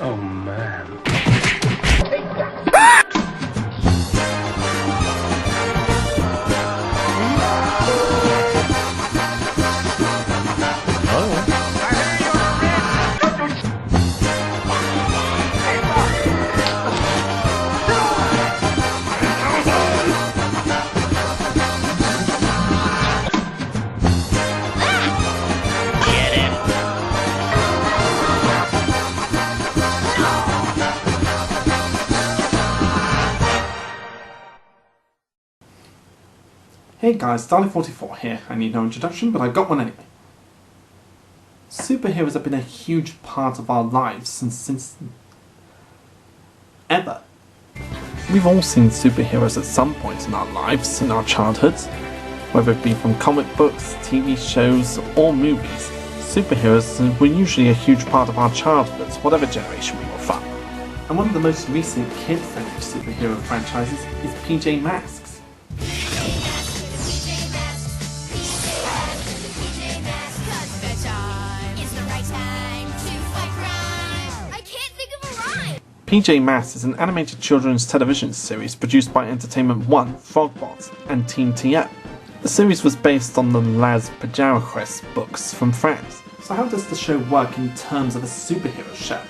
Oh man. Hey guys, Dalek44 here. I need no introduction, but I got one anyway. Superheroes have been a huge part of our lives since ever. We've all seen superheroes at some point in our lives, in our childhoods, whether it be from comic books, TV shows, or movies. Superheroes were usually a huge part of our childhoods, whatever generation we were from. And one of the most recent kid-friendly superhero franchises is PJ Masks. PJ Masks is an animated children's television series produced by Entertainment One, Frogbot, and Team TO. The series was based on the Les Pajares books from France. So how does the show work in terms of a superhero show?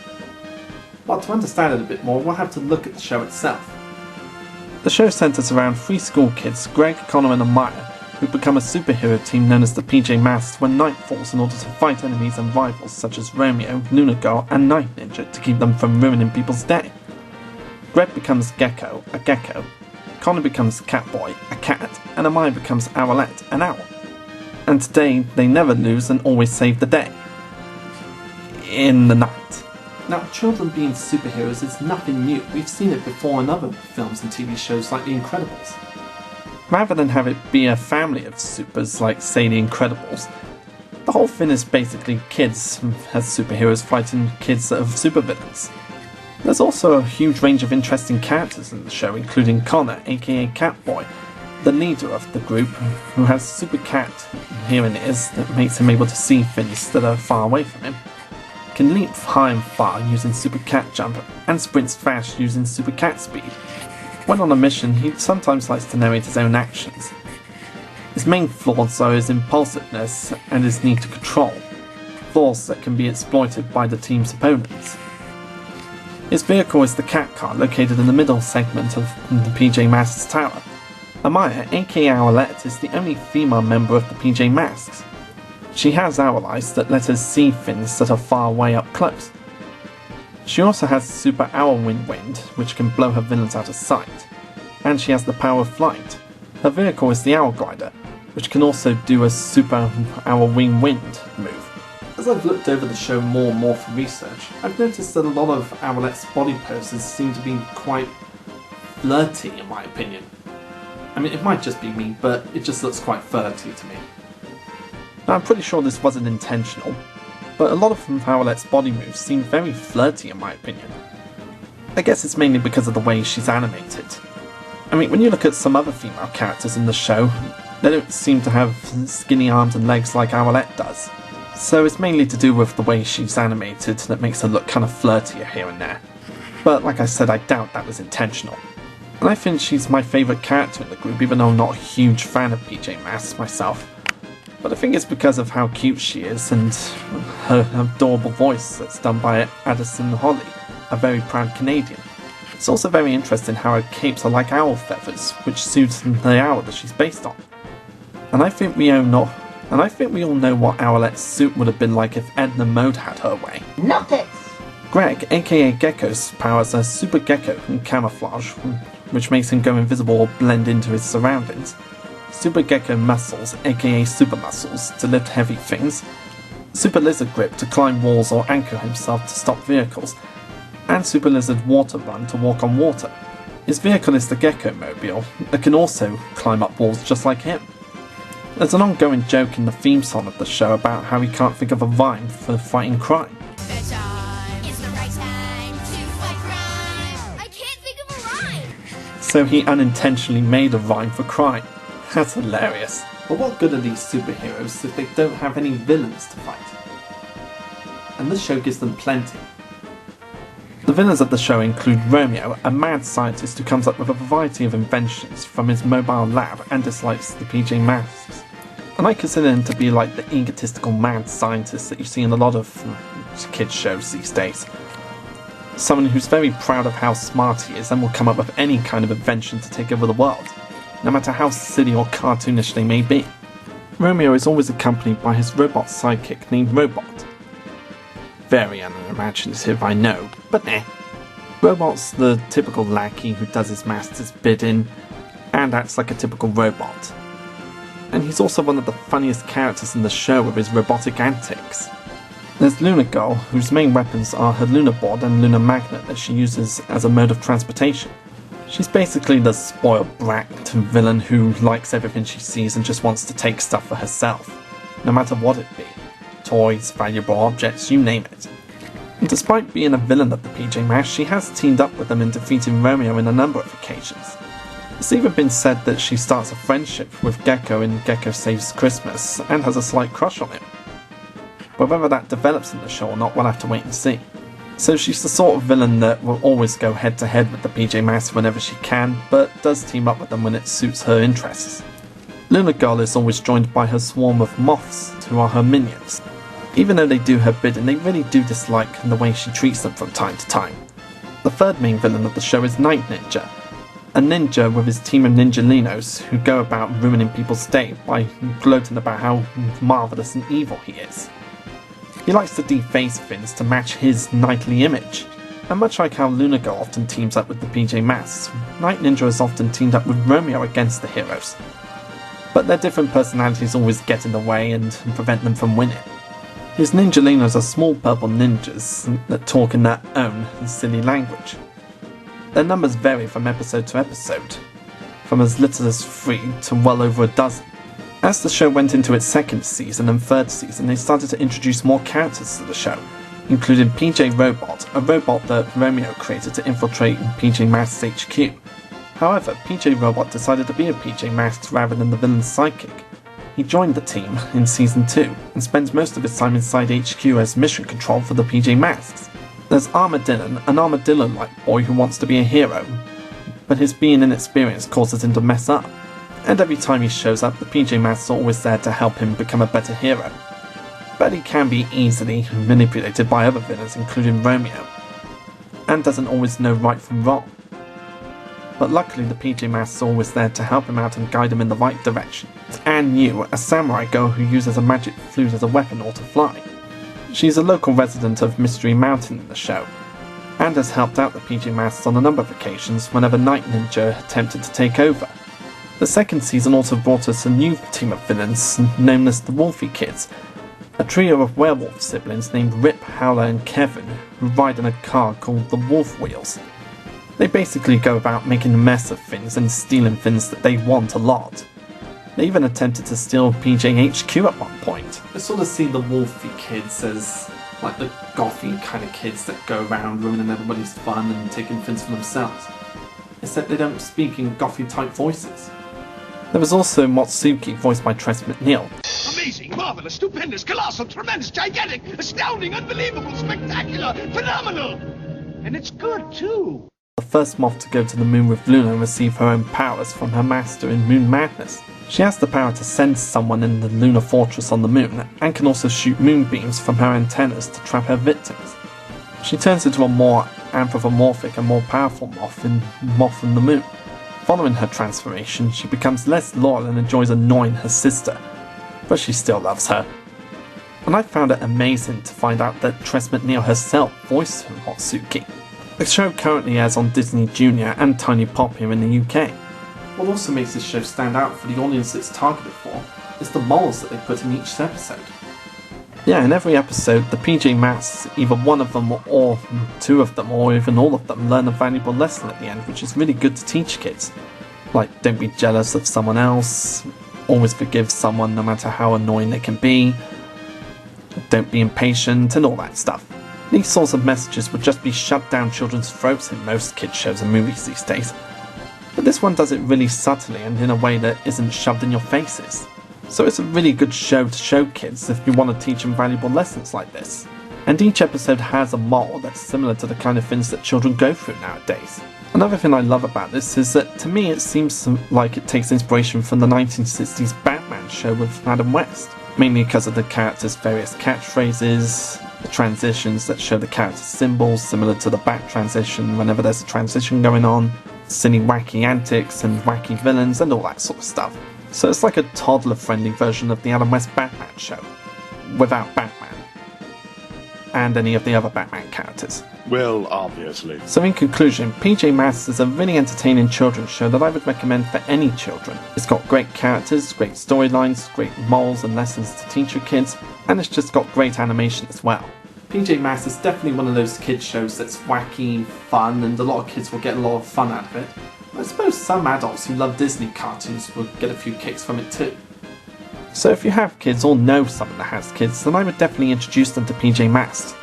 Well, to understand it a bit more, we'll have to look at the show itself. The show centers around three school kids, Greg, Connor and Amaya, who become a superhero team known as the PJ Masks when night falls in order to fight enemies and rivals such as Romeo, Luna Girl and Night Ninja to keep them from ruining people's day. Greg becomes Gecko, a gecko, Connor becomes Catboy, a cat, and Amaya becomes Owlette, an owl. And today they never lose and always save the day. In the night. Now, children being superheroes is nothing new. We've seen it before in other films and TV shows like The Incredibles. Rather than have it be a family of supers like, say, The Incredibles, the whole thing is basically kids as superheroes fighting kids of supervillains. There's also a huge range of interesting characters in the show, including Connor, aka Catboy, the leader of the group, who has super cat hearing ears that makes him able to see things that are far away from him, can leap high and far using super cat jump, and sprints fast using super cat speed. When on a mission, he sometimes likes to narrate his own actions. His main flaws are his impulsiveness and his need to control, flaws that can be exploited by the team's opponents. His vehicle is the cat car located in the middle segment of the PJ Masks tower. Amaya, aka Owlette, is the only female member of the PJ Masks. She has owl eyes that let her see things that are far away up close. She also has Super Owl Wind, which can blow her villains out of sight, and she has the power of flight. Her vehicle is the Owl Glider, which can also do a Super Owl Wind move. As I've looked over the show more and more for research, I've noticed that a lot of Owlette's body poses seem to be quite flirty in my opinion. I mean, it might just be me, but it just looks quite flirty to me. Now, I'm pretty sure this wasn't intentional, but a lot of Owlette's body moves seem very flirty in my opinion. I guess it's mainly because of the way she's animated. I mean, when you look at some other female characters in the show, they don't seem to have skinny arms and legs like Owlette does. So it's mainly to do with the way she's animated that makes her look kind of flirtier here and there. But like I said, I doubt that was intentional. And I think she's my favourite character in the group, even though I'm not a huge fan of PJ Masks myself. But I think it's because of how cute she is and her adorable voice that's done by Addison Holly, a very proud Canadian. It's also very interesting how her capes are like owl feathers, which suits the owl that she's based on. And I think we all know what Owlette's suit would have been like if Edna Mode had her way. Notice! Greg, aka Gecko's powers are Super Gecko and Camouflage, which makes him go invisible or blend into his surroundings. Super Gecko Muscles, aka Super Muscles, to lift heavy things, Super Lizard Grip to climb walls or anchor himself to stop vehicles, and Super Lizard Water Run to walk on water. His vehicle is the Gecko Mobile, that can also climb up walls just like him. There's an ongoing joke in the theme song of the show about how he can't think of a rhyme for fighting crime. So he unintentionally made a rhyme for crime. That's hilarious. But what good are these superheroes if they don't have any villains to fight? And this show gives them plenty. The villains of the show include Romeo, a mad scientist who comes up with a variety of inventions from his mobile lab and dislikes the PJ Masks. And I consider him to be like the egotistical mad scientist that you see in a lot of kids shows these days. Someone who's very proud of how smart he is and will come up with any kind of invention to take over the world, no matter how silly or cartoonish they may be. Romeo is always accompanied by his robot sidekick named Robot. Very unimaginative, I know, but eh. Robot's the typical lackey who does his master's bidding and acts like a typical robot. And he's also one of the funniest characters in the show with his robotic antics. There's Luna Girl, whose main weapons are her lunar board and lunar magnet that she uses as a mode of transportation. She's basically the spoiled brat villain who likes everything she sees and just wants to take stuff for herself, no matter what it be. Toys, valuable objects, you name it. And despite being a villain of the PJ Masks, she has teamed up with them in defeating Romeo in a number of occasions. It's even been said that she starts a friendship with Gecko in Gecko Saves Christmas and has a slight crush on him. But whether that develops in the show or not, we'll have to wait and see. So she's the sort of villain that will always go head to head with the PJ Masks whenever she can, but does team up with them when it suits her interests. Luna Girl is always joined by her swarm of moths, who are her minions. Even though they do her bidding, they really do dislike the way she treats them from time to time. The third main villain of the show is Night Ninja, a ninja with his team of ninjalinos who go about ruining people's day by gloating about how marvellous and evil he is. He likes to deface things to match his knightly image, and much like how Luna Girl often teams up with the PJ Masks, Night Ninja has often teamed up with Romeo against the heroes. But their different personalities always get in the way and prevent them from winning. His ninjalinos are small purple ninjas that talk in their own silly language. Their numbers vary from episode to episode, from as little as 3 to well over a dozen. As the show went into its second season and third season, they started to introduce more characters to the show, including PJ Robot, a robot that Romeo created to infiltrate PJ Masks' HQ. However, PJ Robot decided to be a PJ Masks rather than the villain's sidekick. He joined the team in Season 2 and spends most of his time inside HQ as mission control for the PJ Masks. There's Armadillo, an armadillo-like boy who wants to be a hero, but his being inexperienced causes him to mess up. And every time he shows up, the PJ Masks are always there to help him become a better hero. But he can be easily manipulated by other villains, including Romeo, and doesn't always know right from wrong. But luckily the PJ Masks are always there to help him out and guide him in the right direction. It's Anne Yu, a samurai girl who uses a magic flute as a weapon or to fly. She's a local resident of Mystery Mountain in the show, and has helped out the PJ Masks on a number of occasions whenever Night Ninja attempted to take over. The second season also brought us a new team of villains known as the Wolfie Kids, a trio of werewolf siblings named Rip, Howler and Kevin who ride in a car called the Wolf Wheels. They basically go about making a mess of things and stealing things that they want a lot. They even attempted to steal PJ HQ at one point. I sort of see the Wolfie Kids as like the gothy kind of kids that go around ruining everybody's fun and taking things for themselves. Except they don't speak in gothy type voices. There was also Motsuki, voiced by Tress MacNeille. Amazing, marvelous, stupendous, colossal, tremendous, gigantic, astounding, unbelievable, spectacular, phenomenal! And it's good, too. The first moth to go to the moon with Luna and receive her own powers from her master in Moon Madness. She has the power to send someone in the lunar fortress on the moon, and can also shoot moonbeams from her antennas to trap her victims. She turns into a more anthropomorphic and more powerful moth in Moth on the Moon. Following her transformation, she becomes less loyal and enjoys annoying her sister, but she still loves her. And I found it amazing to find out that Tress MacNeille herself voiced Motsuki. The show currently airs on Disney Junior and Tiny Pop here in the UK. What also makes this show stand out for the audience it's targeted for is the morals that they put in each episode. Yeah, in every episode, the PJ Masks, either one of them or two of them or even all of them, learn a valuable lesson at the end, which is really good to teach kids. Like, don't be jealous of someone else, always forgive someone no matter how annoying they can be, don't be impatient, and all that stuff. These sorts of messages would just be shoved down children's throats in most kids' shows and movies these days. But this one does it really subtly and in a way that isn't shoved in your faces. So it's a really good show to show kids if you want to teach them valuable lessons like this. and each episode has a moral that's similar to the kind of things that children go through nowadays. Another thing I love about this is that, to me, it seems like it takes inspiration from the 1960s Batman show with Adam West, mainly because of the characters' various catchphrases, the transitions that show the character's symbols similar to the Bat transition whenever there's a transition going on, silly wacky antics and wacky villains and all that sort of stuff. So it's like a toddler-friendly version of the Adam West Batman show, without Batman, and any of the other Batman characters. Well, obviously. So in conclusion, PJ Masks is a really entertaining children's show that I would recommend for any children. It's got great characters, great storylines, great morals and lessons to teach your kids, and it's just got great animation as well. PJ Masks is definitely one of those kids shows that's wacky, fun, and a lot of kids will get a lot of fun out of it. I suppose some adults who love Disney cartoons will get a few kicks from it too. So if you have kids or know someone that has kids, then I would definitely introduce them to PJ Masks.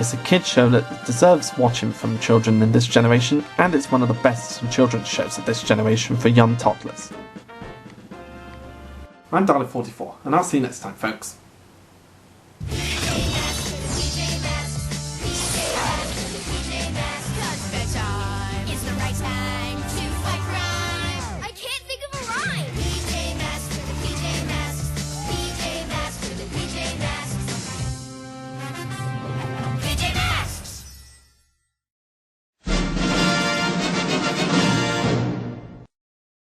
It's a kids show that deserves watching from children in this generation, and it's one of the best children's shows of this generation for young toddlers. I'm Dalek44, and I'll see you next time, folks.